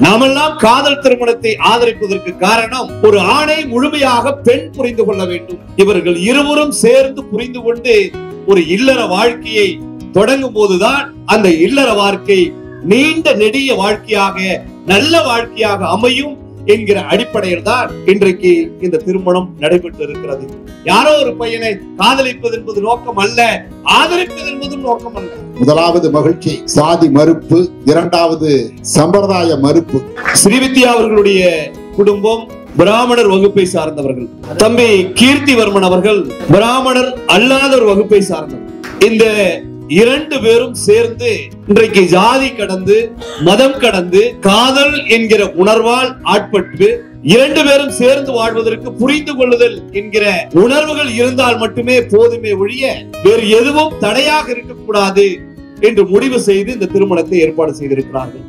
நாமெல்லாம் காதல் திருமணத்தை ஆதரிப்பதற்கு காரணம், ஒரு ஆணை முழுமையாக பெண் புரிந்து கொள்ள வேண்டும். இவர்கள் இருவரும் சேர்ந்து புரிந்து கொண்டு ஒரு இல்லற வாழ்க்கையை தொடங்கும் போதுதான் அந்த இல்லற வாழ்க்கை நீண்ட நெடிய வாழ்க்கையாக, நல்ல வாழ்க்கையாக அமையும் என்கிற அடிப்படையில் தான் இன்றைக்கு இந்த திருமணம் நடைபெற்று இருக்கிறது. யாரோ ஒரு பையனை காதலிப்பது என்பது நோக்கம் அல்ல, ஆதரிப்பது என்பதும் நோக்கம் அல்ல. முதலாவது மகிழ்ச்சி சாதி மறுப்பு, இரண்டாவது சம்பிரதாய மறுப்பு. ஸ்ரீவித்யா அவர்களுடைய குடும்பம் பிராமணர் வகுப்பை சார்ந்தவர்கள். தம்பி கீர்த்திவர்மன் அவர்கள் பிராமணர் அல்லாத ஒரு வகுப்பை சார்ந்தவர். இந்த இரண்டு பேரும் சேர்ந்து இன்றைக்கு ஜாதி கடந்து, மதம் கடந்து, காதல் என்கிற உணர்வால் ஆட்பட்டு இரண்டு பேரும் சேர்ந்து வாழ்வதற்கு புரிந்து கொள்ளுதல் என்கிற உணர்வுகள் இருந்தால் மட்டுமே போதுமே ஒழிய வேறு எதுவும் தடையாக இருக்கக்கூடாது என்று முடிவு செய்து இந்த திருமணத்தை ஏற்பாடு செய்திருக்கிறார்கள்.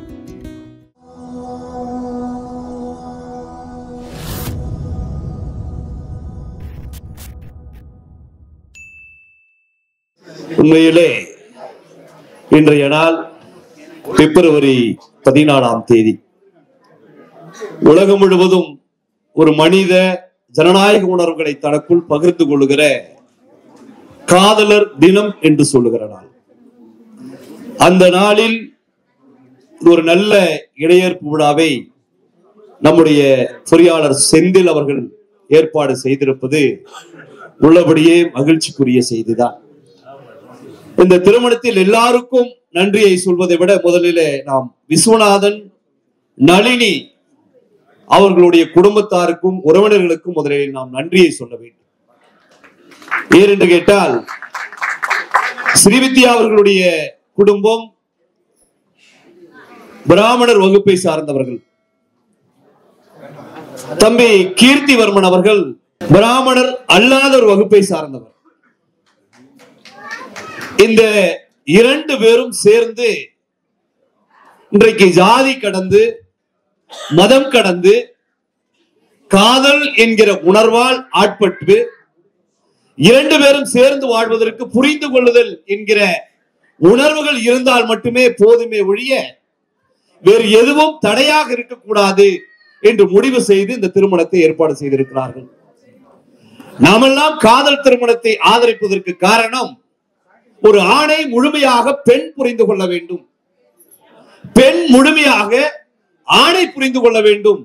உண்மையிலே இன்றைய நாள் பிப்ரவரி 14 உலகம் முழுவதும் ஒரு மனித ஜனநாயக உணர்வுகளை தனக்குள் பகிர்ந்து கொள்ளுகிற காதலர் தினம் என்று சொல்லுகிற நாள். அந்த நாளில் ஒரு நல்ல இடையேற்பு விழாவை நம்முடைய பொறியாளர் செந்தில் அவர்கள் ஏற்பாடு செய்திருப்பது உள்ளபடியே மகிழ்ச்சிக்குரிய செய்திதான். இந்த திருமணத்தில் எல்லாருக்கும் நன்றியை சொல்வதை விட முதலிலே நாம் விஸ்வநாதன், நளினி அவர்களுடைய குடும்பத்தாருக்கும் உறவினர்களுக்கும் முதலில் நாம் நன்றியை சொல்ல வேண்டும். ஏனென்று கேட்டால், ஸ்ரீவித்யா அவர்களுடைய குடும்பம் பிராமணர் வகுப்பை சார்ந்தவர்கள். தம்பி கீர்த்திவர்மன் அவர்கள் பிராமணர் அல்லாத ஒரு வகுப்பை சார்ந்தவர். இந்த இரண்டு பேரும் சேர்ந்து இன்றைக்கு ஜாதி கடந்து, மதம் கடந்து, காதல் என்கிற உணர்வால் ஆட்பட்டு இரண்டு பேரும் சேர்ந்து வாழ்வதற்கு புரிந்து கொள்ளுதல் என்கிற உணர்வுகள் இருந்தால் மட்டுமே போதுமே ஒழிய வேறு எதுவும் தடையாக இருக்கக்கூடாது என்று முடிவு செய்து இந்த திருமணத்தை ஏற்பாடு செய்திருக்கிறார்கள். நாமெல்லாம் காதல் திருமணத்தை ஆதரிப்பதற்கு காரணம், ஒரு ஆணை முழுமையாக பெண் புரிந்து கொள்ள வேண்டும், பெண் முழுமையாக ஆணை புரிந்து கொள்ள வேண்டும்.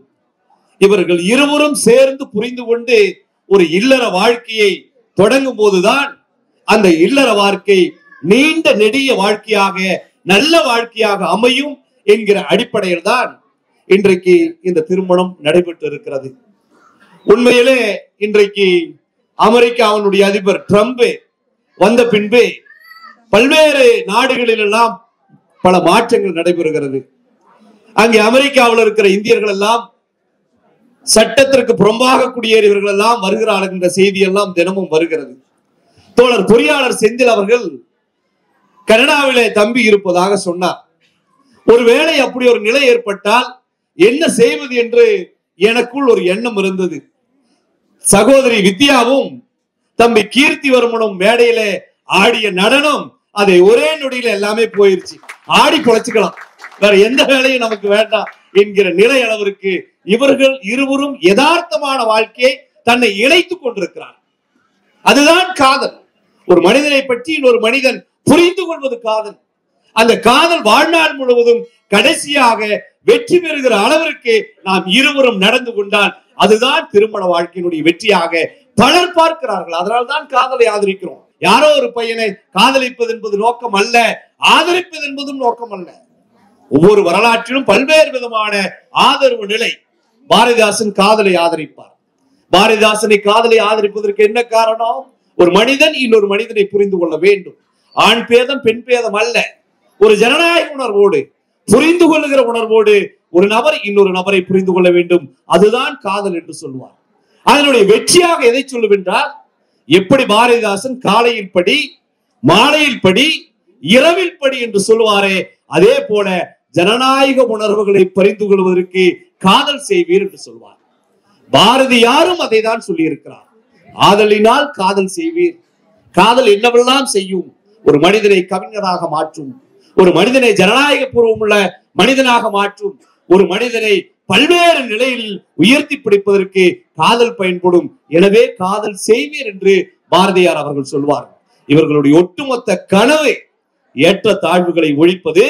இவர்கள் இருவரும் சேர்ந்து புரிந்து கொண்டு ஒரு இல்லற வாழ்க்கையை தொடங்கும் போதுதான் அந்த இல்லற வாழ்க்கை நீண்ட நெடிய வாழ்க்கையாக, நல்ல வாழ்க்கையாக அமையும் என்கிற அடிப்படையில் தான் இன்றைக்கு இந்த திருமணம் நடைபெற்று இருக்கிறது. உண்மையிலே இன்றைக்கு அமெரிக்காவினுடைய அதிபர் ட்ரம்ப் வந்த பின்பு பல்வேறு நாடுகளில் எல்லாம் பல மாற்றங்கள் நடைபெறுகிறது. அங்கே அமெரிக்காவில் இருக்கிற இந்தியர்கள் எல்லாம், சட்டத்திற்கு புறம்பாக குடியேறியவர்கள் எல்லாம் வருகிறார்கள் என்ற செய்தி எல்லாம் தினமும் வருகிறது. தோழர் பொறியாளர் செந்தில் அவர்கள் கனடாவிலே தம்பி இருப்பதாக சொன்னார். ஒருவேளை அப்படி ஒரு நிலை ஏற்பட்டால் என்ன செய்வது என்று எனக்குள் ஒரு எண்ணம் இருந்தது. சகோதரி வித்யாவும் தம்பி கீர்த்திவர்மனும் மேடையிலே ஆடிய நடனம், அதை ஒரே நொடியில எல்லாமே போயிருச்சு. ஆடி பொழைச்சுக்கலாம், வேற எந்த வேலையும் நமக்கு வேண்டாம் என்கிற நிலை அளவிற்கு இவர்கள் இருவரும் யதார்த்தமான வாழ்க்கையை தன்னை இணைத்துக் கொண்டிருக்கிறார். அதுதான் காதல். ஒரு மனிதனை பற்றி ஒரு மனிதன் புரிந்து கொள்வது காதல். அந்த காதல் வாழ்நாள் முழுவதும் கடைசியாக வெற்றி பெறுகிற அளவிற்கு நாம் இருவரும் நடந்து கொண்டால் அதுதான் திருமண வாழ்க்கையினுடைய வெற்றியாக பலர் பார்க்கிறார்கள். அதனால்தான் காதலை ஆதரிக்கிறோம். யாரோ ஒரு பையனை காதலிப்பது என்பது நோக்கம் அல்ல, ஆதரிப்பது என்பதும் நோக்கம் அல்ல. ஒவ்வொரு வரலாற்றிலும் பல்வேறு விதமான ஆதரவு நிலை. பாரதிதாசன் காதலை ஆதரிப்பார். பாரதிதாசனை காதலை ஆதரிப்பதற்கு என்ன காரணம்? ஒரு மனிதன் இன்னொரு மனிதனை புரிந்து கொள்ள வேண்டும். ஆண் பேதம் பெண் பேதம் அல்ல, ஒரு ஜனநாயக உணர்வோடு, புரிந்து கொள்ளுகிற உணர்வோடு ஒரு நபர் இன்னொரு நபரை புரிந்து கொள்ள வேண்டும். அதுதான் காதல் என்று சொல்வார். அதனுடைய வெற்றியாக எதை சொல்லுவென்றால், எப்படி பாரதிதாசன் காலையில் படி, மாலையில் படி, இரவில் படி என்று சொல்லுவாரே, அதே போல ஜனநாயக உணர்வுகளை பறிந்து கொள்வதற்கு காதல் செய்வீர் என்று சொல்வார். பாரதியாரும் அதை தான் சொல்லி இருக்கிறார். ஆதலினால் காதல் செய்வீர். காதல் என்னவெல்லாம் செய்யும்? ஒரு மனிதனை கவிஞராக மாற்றும், ஒரு மனிதனை ஜனநாயக பூர்வம் உள்ள மனிதனாக மாற்றும், ஒரு மனிதனை பல்வேறு நிலையில் உயர்த்தி பிடிப்பதற்கு காதல் பயன்படும். எனவே காதல் செய்வீர் என்று பாரதியார் அவர்கள் சொல்வார்கள். இவர்களுடைய ஒட்டுமொத்த கனவு ஏற்ற தாழ்வுகளை ஒழிப்பது,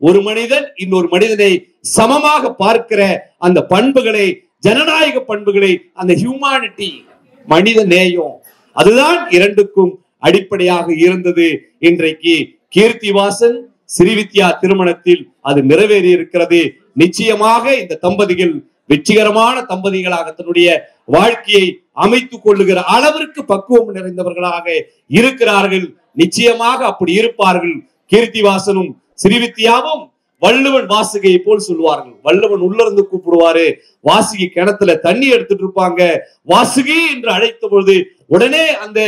ஒரு மனிதன் இன்னொரு மனிதனை சமமாக பார்க்கிற அந்த பண்புகளை, ஜனநாயக பண்புகளை, அந்த ஹியூமானிட்டி, மனித நேயம், அதுதான் இரண்டுக்கும் அடிப்படையாக இருந்தது. இன்றைக்கு கீர்த்திவாசன் ஸ்ரீவித்யா திருமணத்தில் அது நிறைவேறி இருக்கிறது. நிச்சயமாக இந்த தம்பதிகள் வெற்றிகரமான தம்பதிகளாக தன்னுடைய வாழ்க்கையை அமைத்துக் கொள்ளுகிற அளவிற்கு பக்குவம் நிறைந்தவர்களாக இருக்கிறார்கள். நிச்சயமாக அப்படி இருப்பார்கள். கீர்த்திவாசனும் ஸ்ரீவித்யாவும் வள்ளுவன் வாசுகியை போல் சொல்லுவார்கள். வள்ளுவன் உள்ள இருந்து கூப்பிடுவாரு, வாசுகி கிணத்துல தண்ணி எடுத்துட்டு இருப்பாங்க. வாசுகி என்று அழைத்த பொழுது உடனே அந்த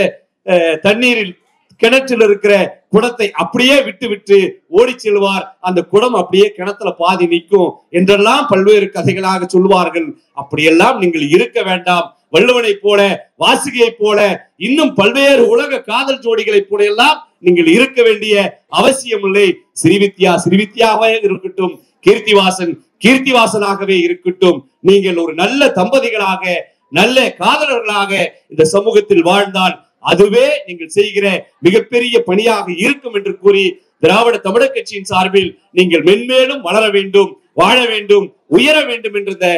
தண்ணீரில் கிணற்றில் இருக்கிற குடத்தை அப்படியே விட்டு விட்டு ஓடி செல்வார். அந்த குடம் அப்படியே கிணத்துல பாதி நிற்கும் என்றெல்லாம் பல்வேறு கதைகளாக சொல்வார்கள். அப்படியெல்லாம் நீங்கள் இருக்க வேண்டாம். வள்ளுவனை போல, வாசுகியை போல, இன்னும் பல்வேறு உலக காதல் ஜோடிகளை போல எல்லாம் நீங்கள் இருக்க வேண்டிய அவசியம் இல்லை. ஸ்ரீவித்யா ஸ்ரீவித்யாவே இருக்கட்டும், கீர்த்திவாசன் கீர்த்திவாசனாகவே இருக்கட்டும். நீங்கள் ஒரு நல்ல தம்பதிகளாக, நல்ல காதலர்களாக இந்த சமூகத்தில் வாழ்ந்தால் அதுவே நீங்கள் செய்கிற மிகப்பெரிய பணியாக இருக்கும் என்று கூறி, திராவிட தமிழர் கட்சியின் சார்பில் நீங்கள் மென்மேலும் வளர வேண்டும், வாழ வேண்டும், உயர வேண்டும் என்ற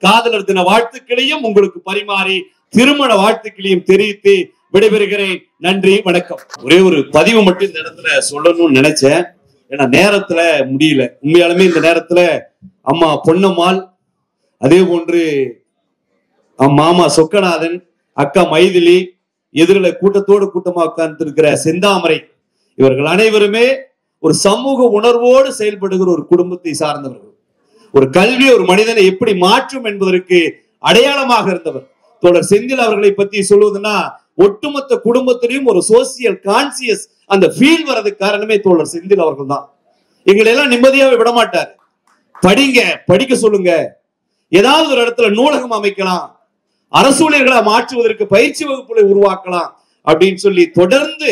காதலர் தின வாழ்த்துக்களையும் உங்களுக்கு பரிமாறி திருமண வாழ்த்துக்களையும் தெரிவித்து விடைபெறுகிறேன். நன்றி, வணக்கம். ஒரே ஒரு பதிவு மட்டும் இந்த இடத்துல சொல்லணும்னு நினைச்சேன். ஏன்னா நேரத்துல முடியல. உண்மையாலுமே இந்த நேரத்துல அம்மா பொன்னம்மாள், அதே போன்று மாமா சொக்கநாதன், அக்கா மைதிலி, எதிரில கூட்டத்தோடு கூட்டமா உட்கார்ந்து இருக்கிற செந்தாமரை, இவர்கள் அனைவருமே ஒரு சமூக உணர்வோடு செயல்படுகிற ஒரு குடும்பத்தை சார்ந்தவர்கள். ஒரு கல்வி ஒரு மனிதனை எப்படி மாற்றும் என்பதற்கு அடையாளமாக இருந்தவர். தோழர் செந்தில் அவர்களை பத்தி சொல்வதுன்னா, ஒட்டுமொத்த குடும்பத்திலையும் ஒரு சோசியல் கான்சியஸ் அந்த ஃபீல் வர்றதுக்கு காரணமே தோழர் செந்தில் அவர்கள் தான். எங்களை எல்லாம் நிம்மதியாவே விட மாட்டார். படிங்க, படிக்க சொல்லுங்க, ஏதாவது ஒரு இடத்துல நூலகம் அமைக்கலாம், அரசூழியர்களை மாற்றுவதற்கு பயிற்சி வகுப்புகளை உருவாக்கலாம் அப்படின்னு சொல்லி தொடர்ந்து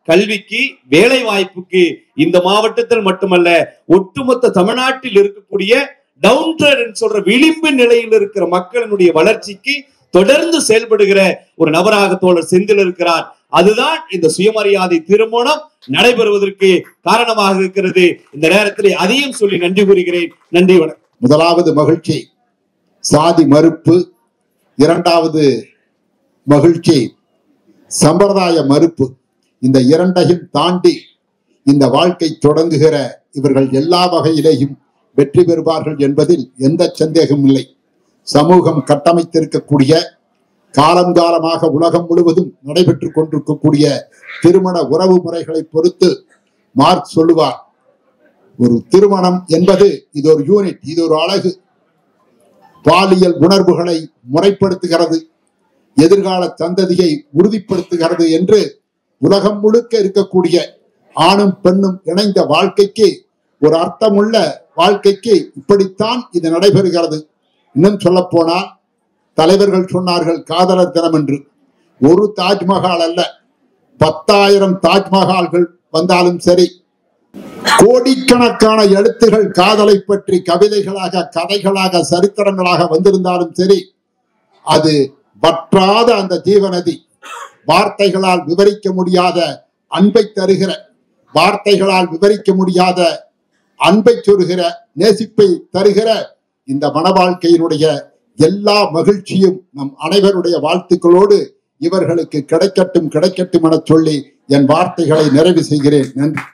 கல்விக்கு, வேலை வாய்ப்புக்கு இந்த மாவட்டத்தில் மட்டுமல்ல ஒட்டுமொத்த தமிழ்நாட்டில் இருக்கக்கூடிய டவுன் ட்ரெண்ட் சொல்ற விளிம்பு நிலையில் இருக்கிற மக்களினுடைய வளர்ச்சிக்கு தொடர்ந்து செயல்படுகிற ஒரு நபராக தோழர் செந்தில் இருக்கிறார். அதுதான் இந்த சுயமரியாதை திருமணம் நடைபெறுவதற்கு காரணமாக இருக்கிறது. இந்த நேரத்தில் அதையும் சொல்லி நன்றி கூறுகிறேன். நன்றி, வணக்கம். முதலாவது மகிழ்ச்சி சாதி மறுப்பு, இரண்டாவது மகிழ்ச்சி சம்பிரதாய மறுப்பு. இந்த இரண்டையும் தாண்டி இந்த வாழ்க்கை தொடங்குகிற இவர்கள் எல்லா வகையிலேயும் வெற்றி பெறுவார்கள் என்பதில் எந்த சந்தேகமும் இல்லை. சமூகம் கட்டமைத்திருக்கக்கூடிய, காலங்காலமாக உலகம் முழுவதும் நடைபெற்றுக் கொண்டிருக்கக்கூடிய திருமண உறவு முறைகளை பொறுத்து மார்க்ஸ் சொல்லுவார், ஒரு திருமணம் என்பது இது ஒரு யூனிட், இது ஒரு அழகு, பாலியல் உணர்வுகளை முறைப்படுத்துகிறது, எதிர்கால சந்ததியை உறுதிப்படுத்துகிறது என்று உலகம் முழுக்க இருக்கக்கூடிய ஆணும் பெண்ணும் இணைந்த வாழ்க்கைக்கு, ஒரு அர்த்தமுள்ள வாழ்க்கைக்கு இப்படித்தான் இது நடைபெறுகிறது. இன்னும் சொல்ல போனால் தலைவர்கள் சொன்னார்கள் காதலர் தினம் என்று. ஒரு தாஜ்மஹால் அல்ல, 10,000 தாஜ்மஹால்கள் வந்தாலும் சரி, கோடிக்கணக்கான எழுத்துகள் காதலை பற்றி கவிதைகளாக, கதைகளாக, சரித்திரங்களாக வந்திருந்தாலும் சரி, அது வற்றாத அந்த ஜீவநதி, வார்த்தைகளால் விவரிக்க முடியாத அன்பை தருகிற, வார்த்தைகளால் விவரிக்க முடியாத அன்பை சொருகிற, நேசிப்பை தருகிற இந்த மன வாழ்க்கையினுடைய எல்லா மகிழ்ச்சியும் நம் அனைவருடைய வாழ்த்துக்களோடு இவர்களுக்கு கிடைக்கட்டும் கிடைக்கட்டும் என சொல்லி என் வார்த்தைகளை நிறைவு செய்கிறேன். நன்றி.